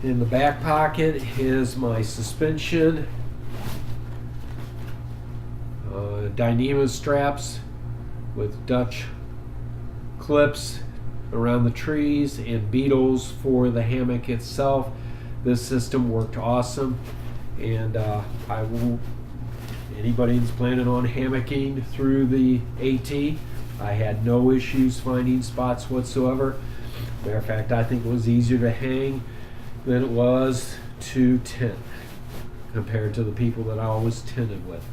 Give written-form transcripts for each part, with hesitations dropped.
In the back pocket is my suspension, Dyneema straps with Dutch clips around the trees and beetles for the hammock itself. This system worked awesome, and anybody that's planning on hammocking through the AT, I had no issues finding spots whatsoever. Matter of fact, I think it was easier to hang than it was to tent compared to the people that I was tented with.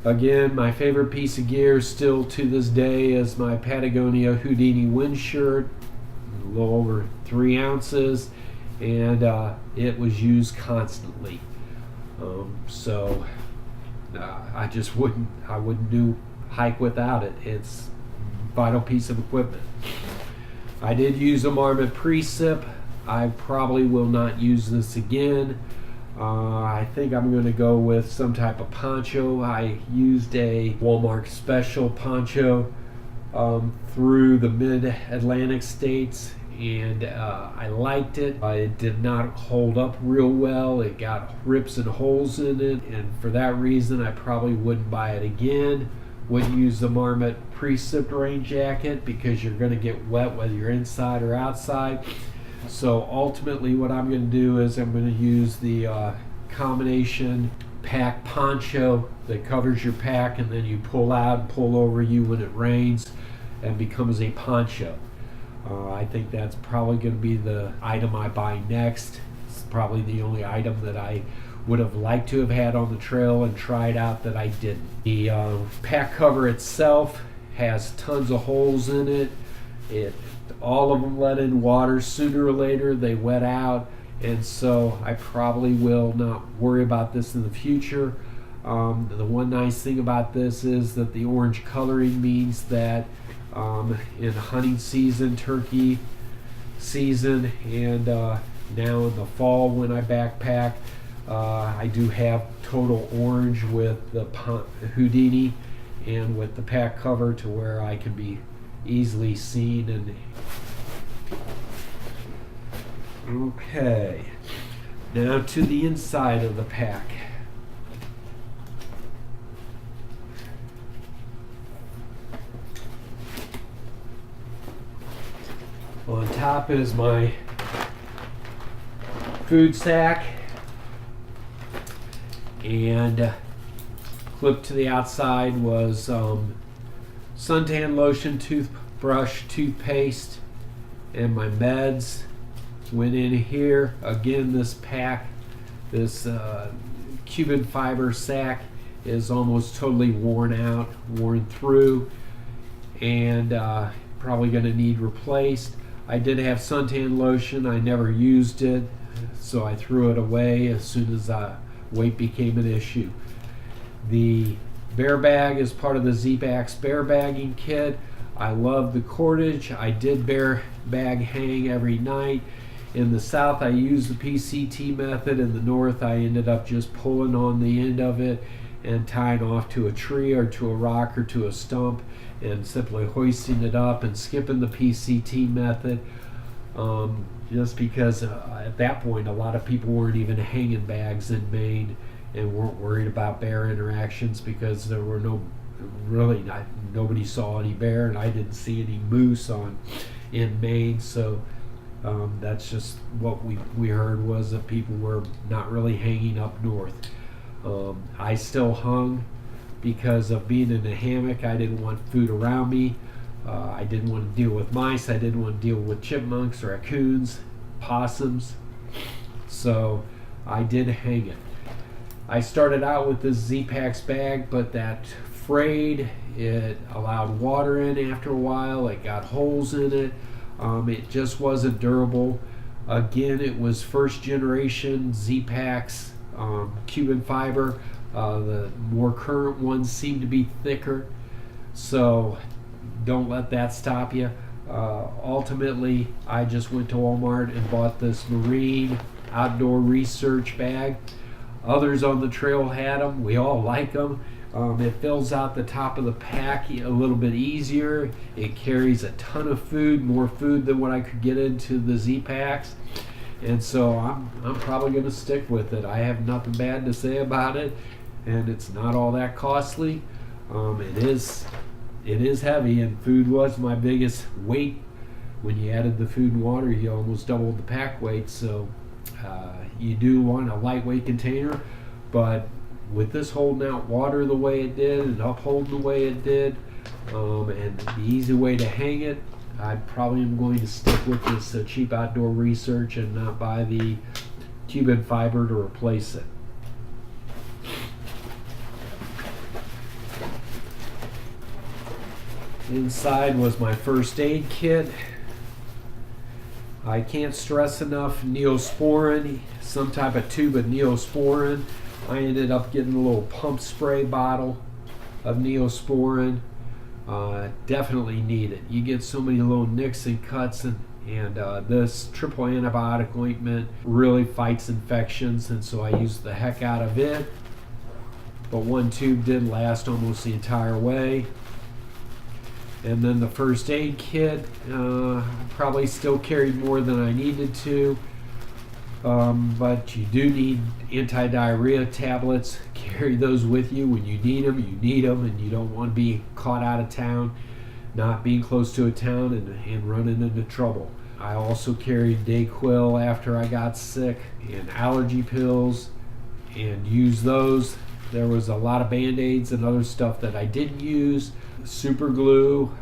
Again, my favorite piece of gear still to this day is my Patagonia Houdini wind shirt, a little over 3 ounces, and it was used constantly. So I just wouldn't do hike without it. It's a vital piece of equipment. I did use a Marmot Precip. I probably will not use this again. I think I'm going to go with some type of poncho. I used a Walmart special poncho through the mid-Atlantic states, and I liked it. It did not hold up real well. It got rips and holes in it, and for that reason I probably wouldn't buy it again. Wouldn't use the Marmot Precip rain jacket because you're going to get wet whether you're inside or outside. So ultimately what I'm going to do is I'm going to use the combination pack poncho that covers your pack, and then you pull out and pull over you when it rains and becomes a poncho. I think that's probably going to be the item I buy next. It's probably the only item that I would have liked to have had on the trail and tried out that I didn't. The pack cover itself has tons of holes in it. All of them let in water. Sooner or later they wet out, and so I probably will not worry about this in the future. The one nice thing about this is that the orange coloring means that in hunting season, turkey season, and now in the fall when I backpack, I do have total orange with the Houdini and with the pack cover to where I can be easily seen. And okay, now to the inside of the pack. On top is my food sack, and clipped to the outside was suntan lotion, toothbrush, toothpaste, and my meds went in here. Again, this pack, this Cuben fiber sack is almost totally worn out, worn through, and probably going to need replaced. I did have suntan lotion. I never used it, so I threw it away as soon as weight became an issue. The bear bag is part of the Z-Packs bear bagging kit. I love the cordage. I did bear bag hang every night. In the south I used the PCT method. In the north I ended up just pulling on the end of it and tying off to a tree or to a rock or to a stump and simply hoisting it up and skipping the PCT method, just because at that point a lot of people weren't even hanging bags in Maine and weren't worried about bear interactions because there were nobody saw any bear, and I didn't see any moose in Maine. So that's just what we heard, was that people were not really hanging up north. I still hung because of being in a hammock. I didn't want food around me. I didn't want to deal with mice. I didn't want to deal with chipmunks, raccoons, possums. So I did hang it. I started out with this Z-Packs bag, but that frayed. It allowed water in after a while. It got holes in it. It just wasn't durable. Again, it was first generation Z-Packs Cuben fiber. The more current ones seem to be thicker, so don't let that stop you. Ultimately, I just went to Walmart and bought this Marine outdoor research bag. Others on the trail had them. We all like them. It fills out the top of the pack a little bit easier. It carries a ton of food, more food than what I could get into the Z-Packs. And so I'm probably going to stick with it. I have nothing bad to say about it, and it's not all that costly. It is heavy, and food was my biggest weight. When you added the food and water, you almost doubled the pack weight. So you do want a lightweight container, but with this holding out water the way it did and upholding the way it did, and the easy way to hang it, I probably am going to stick with this cheap outdoor research and not buy the Cuben fiber to replace it. Inside was my first aid kit. I can't stress enough Neosporin, some type of tube of Neosporin. I ended up getting a little pump spray bottle of Neosporin. Definitely need it. You get so many little nicks and cuts, and this triple antibiotic ointment really fights infections, and so I used the heck out of it. But one tube did last almost the entire way. And then the first aid kit, probably still carried more than I needed to, but you do need anti-diarrhea tablets. Carry those with you when you need them. You need them, and you don't want to be caught out of town, not being close to a town and running into trouble. I also carried Dayquil after I got sick, and allergy pills, and used those. There was a lot of Band-Aids and other stuff that I didn't use. Super glue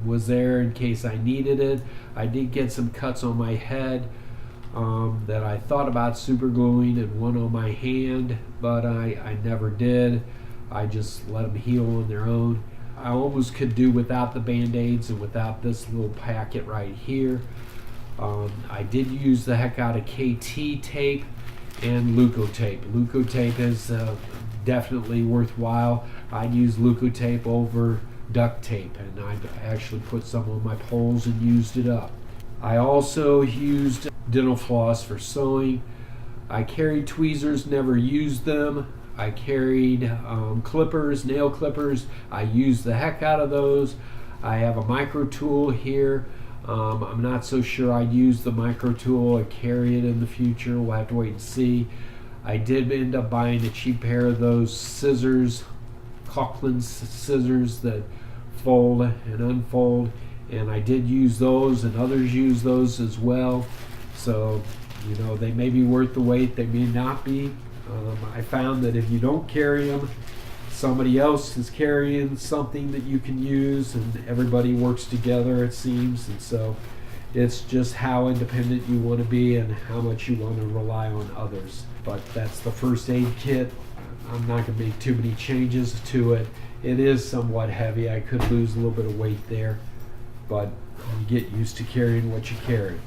was there in case I needed it. I did get some cuts on my head that I thought about super gluing, and one on my hand, but I never did. I just let them heal on their own. I almost could do without the Band-Aids and without this little packet right here. I did use the heck out of KT tape and Leukotape. Leukotape is definitely worthwhile. I'd use Leukotape over duct tape, and I'd actually put some on my poles and used it up. I also used dental floss for sewing. I carried tweezers, never used them. I carried clippers, nail clippers. I used the heck out of those. I have a micro tool here. I'm not so sure I'd use the micro tool or carry it in the future. We'll have to wait and see. I did end up buying a cheap pair of those scissors, Cochran's scissors that fold and unfold, and I did use those, and others use those as well. So, you know, they may be worth the wait, they may not be. I found that if you don't carry them, somebody else is carrying something that you can use, and everybody works together, it seems. And so it's just how independent you want to be and how much you want to rely on others. But that's the first aid kit. I'm not going to make too many changes to it. It is somewhat heavy. I could lose a little bit of weight there, but you get used to carrying what you carry.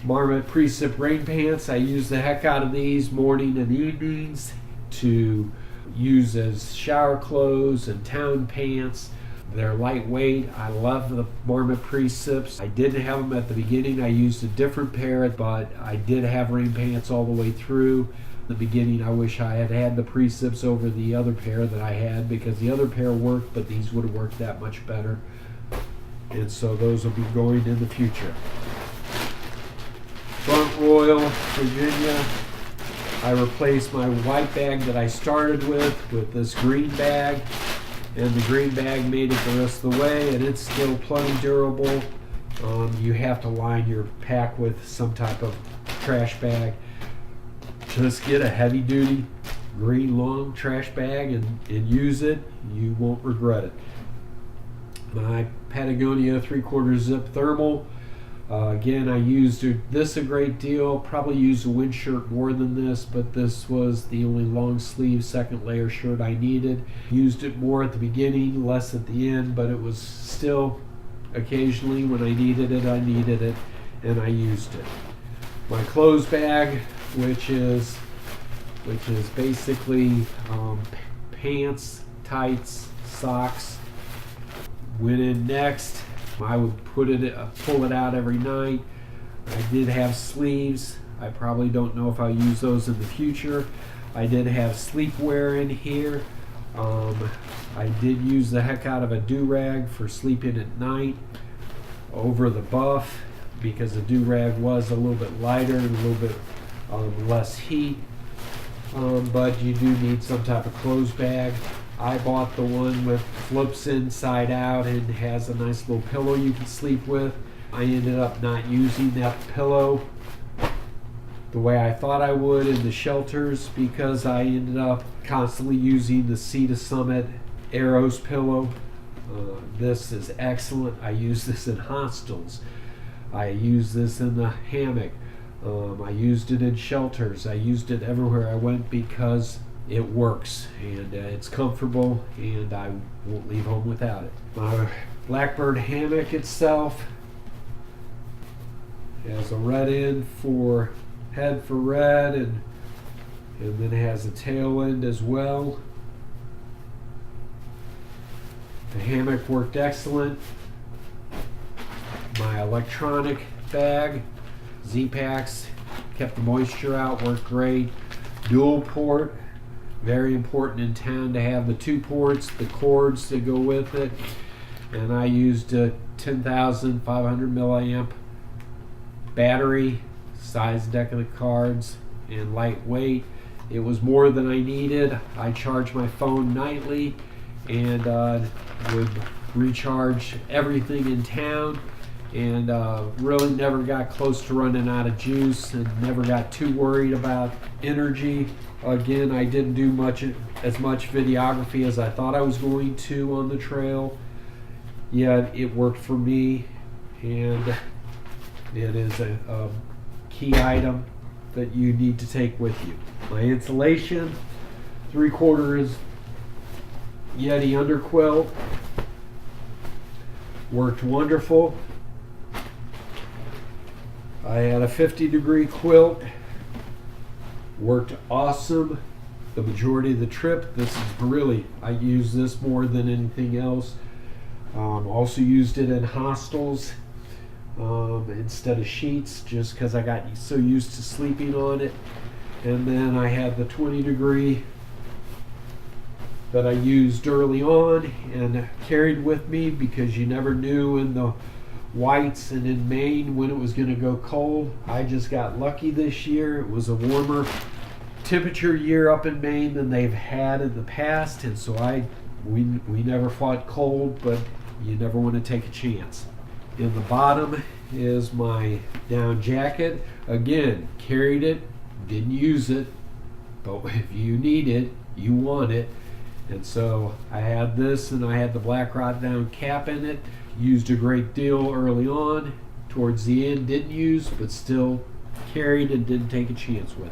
Marmot Precip rain pants. I use the heck out of these morning and evenings to use as shower clothes and town pants. They're lightweight. I love the Marmot Precips. I didn't have them at the beginning. I used a different pair, but I did have rain pants all the way through. The beginning, I wish I had had the Precips over the other pair that I had, because the other pair worked, but these would have worked that much better. And so those will be going in the future. Front Royal, Virginia. I replaced my white bag that I started with this green bag, and the green bag made it the rest of the way, and it's still plenty durable. You have to line your pack with some type of trash bag. Just get a heavy duty green long trash bag and use it. You won't regret it. My Patagonia 3/4 zip thermal. Again, I used this a great deal. Probably used a wind shirt more than this, but this was the only long sleeve second layer shirt I needed. Used it more at the beginning, less at the end, but it was still occasionally when I needed it, and I used it. My clothes bag, which is basically pants, tights, socks. Went in next. I would pull it out every night. I did have sleeves. I probably don't know if I'll use those in the future. I did have sleepwear in here. I did use the heck out of a do-rag for sleeping at night over the buff. because the do-rag was a little bit lighter and a little bit less heat. But you do need some type of clothes bag. I bought the one with flips inside out and has a nice little pillow you can sleep with. I ended up not using that pillow the way I thought I would in the shelters, because I ended up constantly using the Sea to Summit Aeros pillow. This is excellent. I use this in hostels. I use this in the hammock. I used it in shelters. I used it everywhere I went because it works and it's comfortable, and I won't leave home without it. My Blackbird hammock itself has a red end for head for red, and then it has a tail end as well. The hammock worked excellent. My electronic bag, Z-Packs, kept the moisture out, worked great. Dual port, very important in town to have the 2 ports, the cords that go with it. And I used a 10,500 milliamp battery, size deck of the cards, and lightweight. It was more than I needed. I charged my phone nightly and would recharge everything in town, and really never got close to running out of juice, and never got too worried about energy. Again, I didn't do as much videography as I thought I was going to on the trail, yet it worked for me, and it is a key item that you need to take with you. My insulation, 3/4 Yeti underquilt, worked wonderful. I had a 50-degree quilt, worked awesome the majority of the trip. This is really, I use this more than anything else. Also used it in hostels instead of sheets, just because I got so used to sleeping on it. And then I had the 20-degree that I used early on and carried with me, because you never knew in the whites and in Maine when it was going to go cold. I just got lucky this year. It was a warmer temperature year up in Maine than they've had in the past, and so we never fought cold, but you never want to take a chance. In the bottom is my down jacket. Again, carried it, didn't use it, but if you need it, you want it. And so I had this, and I had the Black Rod down cap in it. Used a great deal early on. Towards the end, didn't use, but still carried and didn't take a chance with.